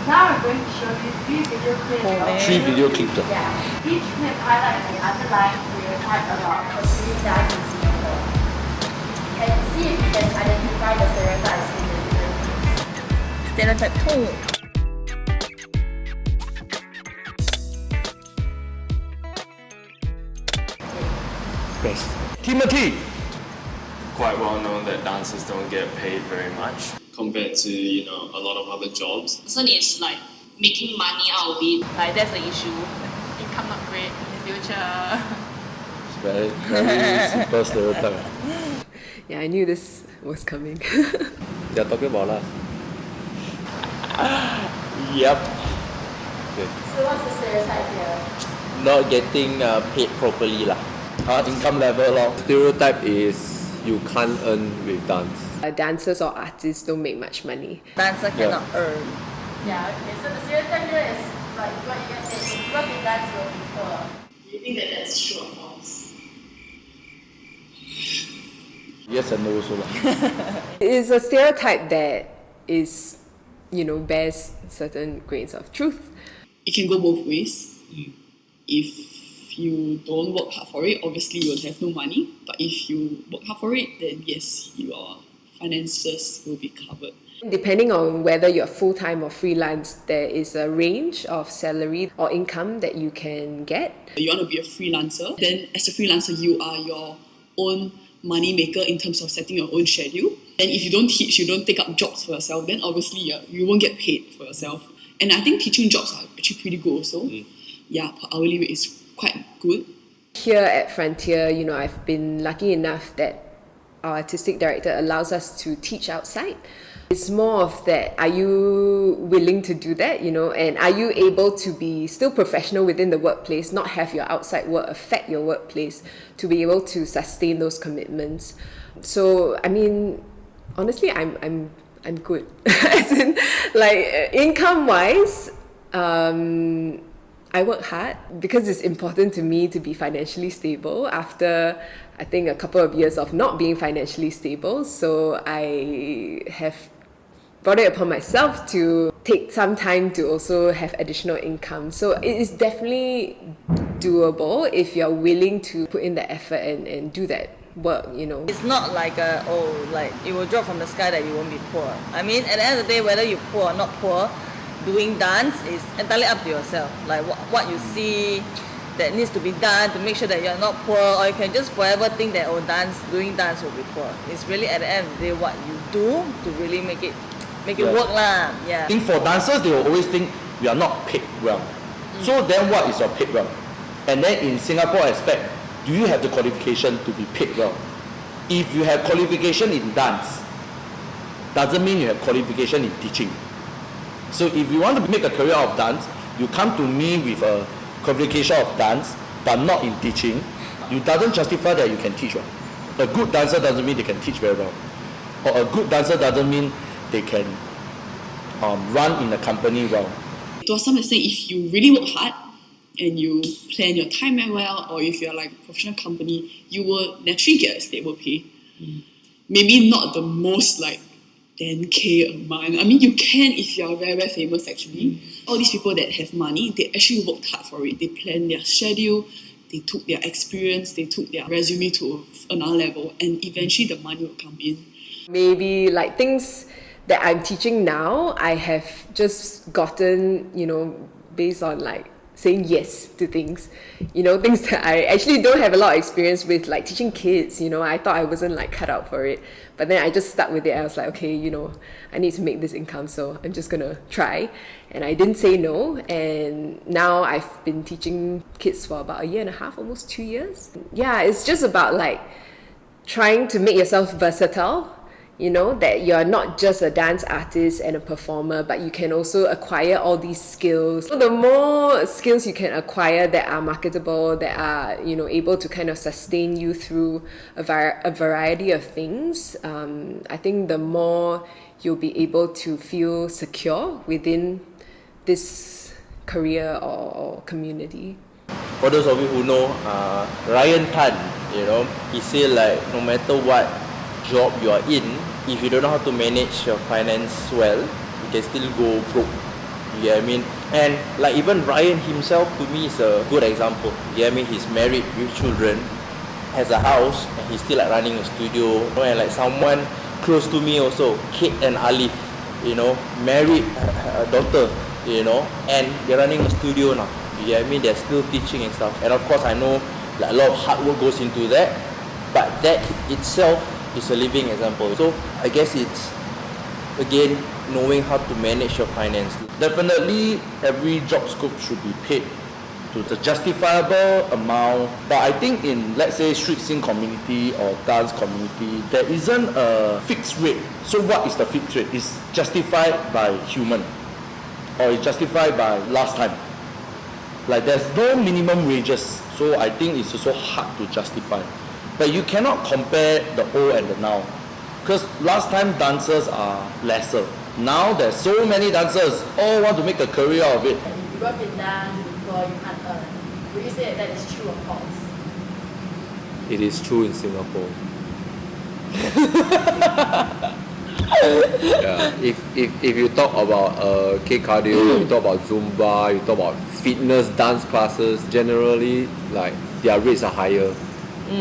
Now I'm going to show you 3 video clips. Yeah. Each clip highlights the underlying stereotype about pursuing dance in Singapore. And see if you can identify the stereotypes in the different. Stereotype 2. Best. Timothy. Quite well known that dancers don't get paid very much compared to a lot of other jobs. Person is like making money out of it. Like that's the issue. Income not great in the future. It's very, very simple stereotype. Yeah, I knew this was coming. They're talking about us. Yep. Okay. So what's the stereotype here? Not getting paid properly lah. Income level lor. Stereotype is you can't earn with dance. Dancers or artists don't make much money. Dancer cannot earn. Yeah, okay, so the stereotype here is like what you guys said, if you work in dance, you'll be poor. Do you think that that's true or false? Yes and no also lah. It is a stereotype that is, bears certain grains of truth. It can go both ways. If you don't work hard for it, obviously you will have no money. But if you work hard for it, then yes, your finances will be covered. Depending on whether you're full-time or freelance, there is a range of salary or income that you can get. You want to be a freelancer, then as a freelancer, you are your own money maker in terms of setting your own schedule. Then if you don't teach, you don't take up jobs for yourself, then obviously you won't get paid for yourself. And I think teaching jobs are actually pretty good also. Yeah, per hourly rate is quite good. Here at Frontier, I've been lucky enough that our artistic director allows us to teach outside. It's more of that, are you willing to do that, and are you able to be still professional within the workplace, not have your outside work affect your workplace, to be able to sustain those commitments. So, honestly, I'm good. As in, income-wise, I work hard because it's important to me to be financially stable after, I think, a couple of years of not being financially stable. So I have brought it upon myself to take some time to also have additional income. So it is definitely doable if you're willing to put in the effort and do that work, It's not like it will drop from the sky that you won't be poor. At the end of the day, whether you're poor or not poor, doing dance is entirely up to yourself. Like what you see that needs to be done to make sure that you're not poor, or you can just forever think that doing dance will be poor. It's really at the end of the day what you do to really make it work lah. Yeah. I think for dancers, they will always think we are not paid well. So then what is your paid well? And then in Singapore aspect, do you have the qualification to be paid well? If you have qualification in dance, doesn't mean you have qualification in teaching. So if you want to make a career of dance, you come to me with a qualification of dance, but not in teaching. You doesn't justify that you can teach well. A good dancer doesn't mean they can teach very well. Or a good dancer doesn't mean they can run in a company well. To some extent, if you really work hard and you plan your time very well, or if you're like a professional company, you will naturally get a stable pay. Maybe not the most 10K a month. You can if you're very, very famous actually. All these people that have money, they actually worked hard for it. They planned their schedule, they took their experience, they took their resume to another level, and eventually the money will come in. Maybe things that I'm teaching now, I have just gotten, based on saying yes to things, things that I actually don't have a lot of experience with, like teaching kids. I thought I wasn't cut out for it, but then I just stuck with it. I was like, okay, I need to make this income, so I'm just gonna try. And I didn't say no, and now I've been teaching kids for about 1.5 years, almost 2 years. Yeah, it's just about trying to make yourself versatile, that you're not just a dance artist and a performer, but you can also acquire all these skills. So the more skills you can acquire that are marketable, that are, able to kind of sustain you through a variety of things, I think the more you'll be able to feel secure within this career or community. For those of you who know, Ryan Tan, he say no matter what job you are in, if you don't know how to manage your finance well, you can still go broke. You get what I mean? And like even Ryan himself to me is a good example. You get what I mean? He's married with children, has a house, and he's still like running a studio. You know, and like someone close to me also, Kate and Alif, you know, married, a daughter, you know, and they're running a studio now. You get what I mean? They're still teaching and stuff. And of course I know like a lot of hard work goes into that, but that itself is a living example. So I guess it's again knowing how to manage your finance. Definitely every job scope should be paid to the justifiable amount, but I think in, let's say, street scene community or dance community, there isn't a fixed rate. So what is the fixed rate? It's justified by human, or it's justified by last time. Like there's no minimum wages, so I think it's also hard to justify. But you cannot compare the old and the now, because last time dancers are lesser. Now there's so many dancers, all want to make a career of it. And if you work in dance, you can't earn. Would you say that is true or false? It is true in Singapore. Yeah. If you talk about K cardio, you talk about Zumba, you talk about fitness dance classes, generally like their rates are higher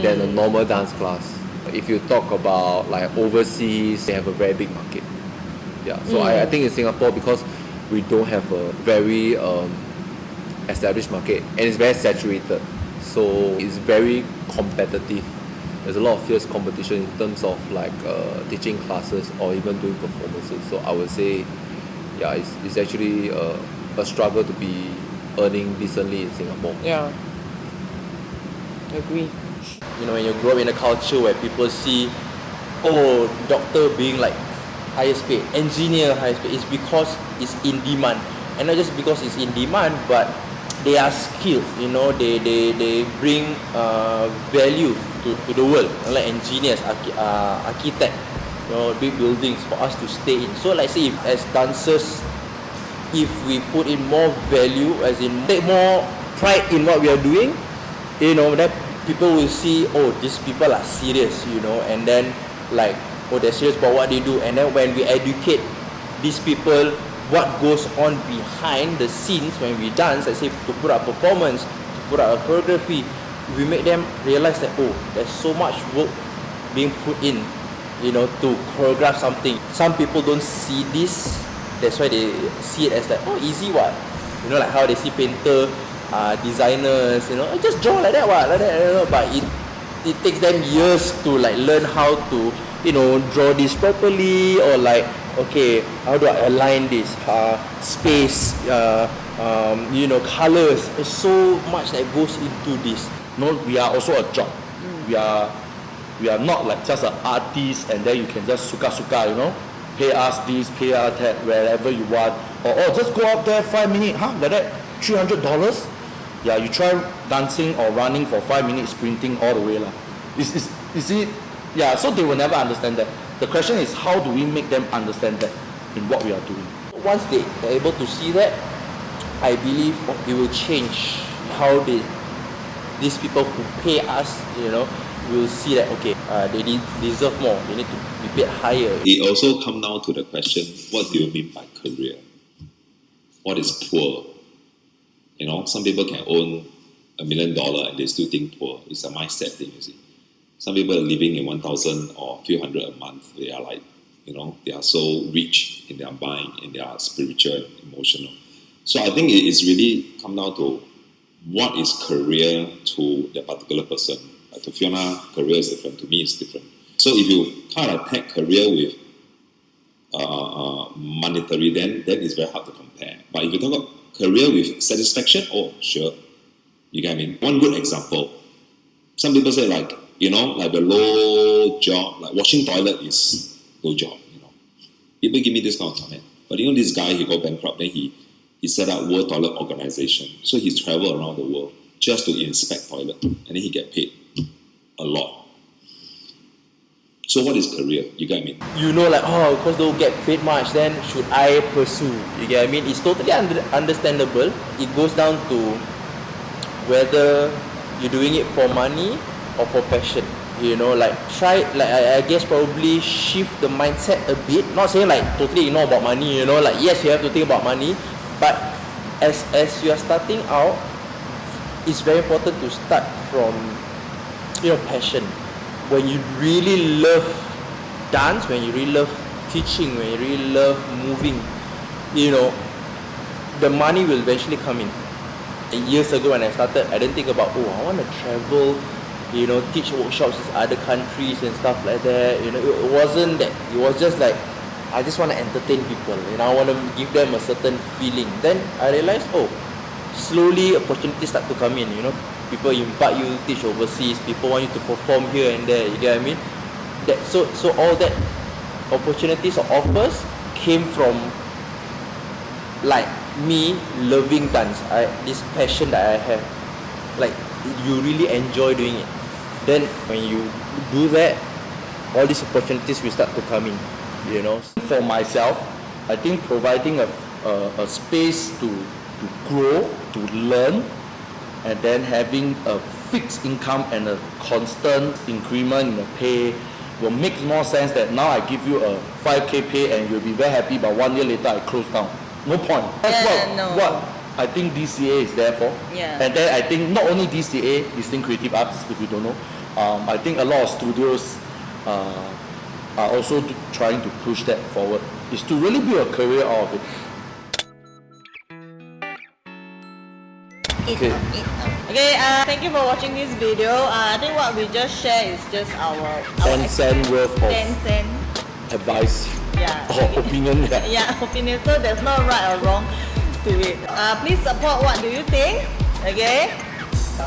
than a normal dance class. If you talk about like overseas, they have a very big market. Yeah. So I think in Singapore, because we don't have a very established market and it's very saturated, so it's very competitive. There's a lot of fierce competition in terms of like teaching classes or even doing performances. So I would say, yeah, it's actually a struggle to be earning decently in Singapore. Yeah. Agree. You know, when you grow up in a culture where people see, oh, doctor being like highest paid, engineer highest paid, it's because it's in demand. And not just because it's in demand, but they are skilled, you know, they bring value to the world, like engineers, architect, you know, big buildings for us to stay in. So like say if as dancers, if we put in more value, as in take more pride in what we are doing, you know, that people will see, oh, these people are serious, you know, and then like, oh, they're serious about what they do. And then when we educate these people what goes on behind the scenes when we dance, let's say to put up performance, to put up a choreography, we make them realize that, oh, there's so much work being put in, you know, to choreograph something. Some people don't see this, that's why they see it as like, oh, easy what, you know, like how they see painter, designers, you know, just draw like that what, like that, you know, but it takes them years to like learn how to, you know, draw this properly, or like, okay, how do I align this, space, you know, colors. There's so much that goes into this. No, we are also a job. We are not like just an artist and then you can just suka, you know, pay us this, pay us that, wherever you want, or just go up there 5 minutes, like that, $300. Yeah, you try dancing or running for 5 minutes, sprinting all the way lah. You see, yeah, so they will never understand that. The question is, how do we make them understand that in what we are doing? Once they are able to see that, I believe it will change how these people who pay us, you know, will see that, okay, they deserve more, they need to be paid higher. It also comes down to the question, what do you mean by career? What is poor? You know, some people can own $1 million and they still think poor. It's a mindset thing, you see. Some people are living in 1,000 or a few hundred a month. They are like, you know, they are so rich in their mind, in their spiritual and emotional. So I think it is really come down to what is career to the particular person. To Fiona, career is different. To me, it's different. So if you kind of tag career with monetary, then it's very hard to compare. But if you talk about career with satisfaction, oh, sure. You get what I mean? One good example. Some people say like, you know, like the low job, like washing toilet is low job, you know. People give me this kind of comment. But you know, this guy, he got bankrupt, then he set up World Toilet Organization. So he traveled around the world just to inspect toilet. And then he get paid a lot. So what is career? You get what I mean? You know, like, oh, because they don't get paid much, then should I pursue? You get what I mean? It's totally understandable. It goes down to whether you're doing it for money or for passion. You know, like try, like I guess probably shift the mindset a bit. Not saying like totally ignore about money, you know, like yes, you have to think about money, But as you are starting out, it's very important to start from your passion. When you really love dance, when you really love teaching, when you really love moving, the money will eventually come in. Years ago when I started, I didn't think about, I want to travel, teach workshops in other countries and stuff like that. It wasn't that. It was just like, I just want to entertain people. I want to give them a certain feeling. Then I realized, slowly opportunities start to come in. People invite you to teach overseas. People want you to perform here and there. You get what I mean? So all that opportunities or offers came from like me loving dance. This passion that I have, like you really enjoy doing it. Then when you do that, all these opportunities will start to come in. For myself, I think providing a space to grow, to learn, and then having a fixed income and a constant increment in the pay will make more sense. That now I give you a 5K pay and you'll be very happy, but 1 year later I close down. No point. That's what I think DCA is there for. Yeah. And then I think not only DCA, Distinct Creative Arts, if you don't know, I think a lot of studios are also trying to push that forward. Is to really build a career out of it. Okay, thank you for watching this video. I think what we just share is just our 10 cent worth of 10 cent advice or opinion. Opinion. So there's no right or wrong to it. Please support what do you think. Okay.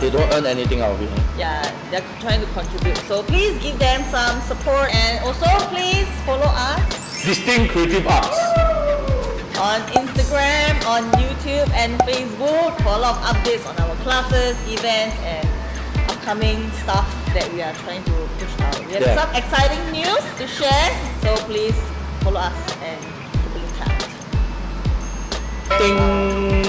They don't earn anything out of it. Yeah, they're trying to contribute. So please give them some support, and also please follow us. Distinct Creative Arts. On Instagram, on YouTube and Facebook for a lot of updates on our classes, events and upcoming stuff that we are trying to push out. We have some exciting news to share, so please follow us and keep a lookout. Ding!